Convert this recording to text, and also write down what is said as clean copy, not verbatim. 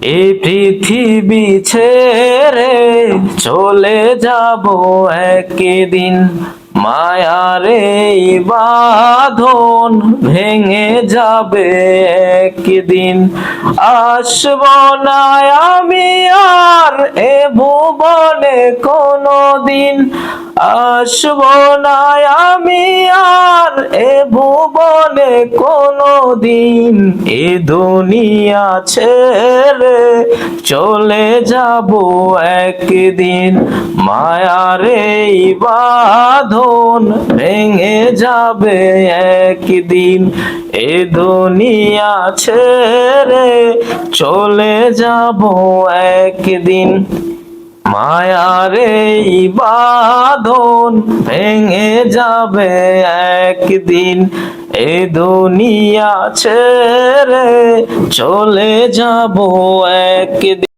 এই পৃথিবী ছেড়ে চলে যাব একদিন, মায়ার এই বাঁধন ভেঙে যাবে একদিন। আসব না আমি আর এ ভুবনে কোনদিন, আসব না আমি আর এ ভুবনে কোনদিন। এ দুনিয়া ছেড়ে চলে যাব একদিন, মায়ার এই বাঁধন ভেঙে যাবে একদিন। এ দুনিয়া ছেড়ে চলে যাব একদিন, মায়ার এই বাঁধন ভেঙে যাবে একদিন। এ দুনিয়া ছেড়ে চলে যাব একদিন।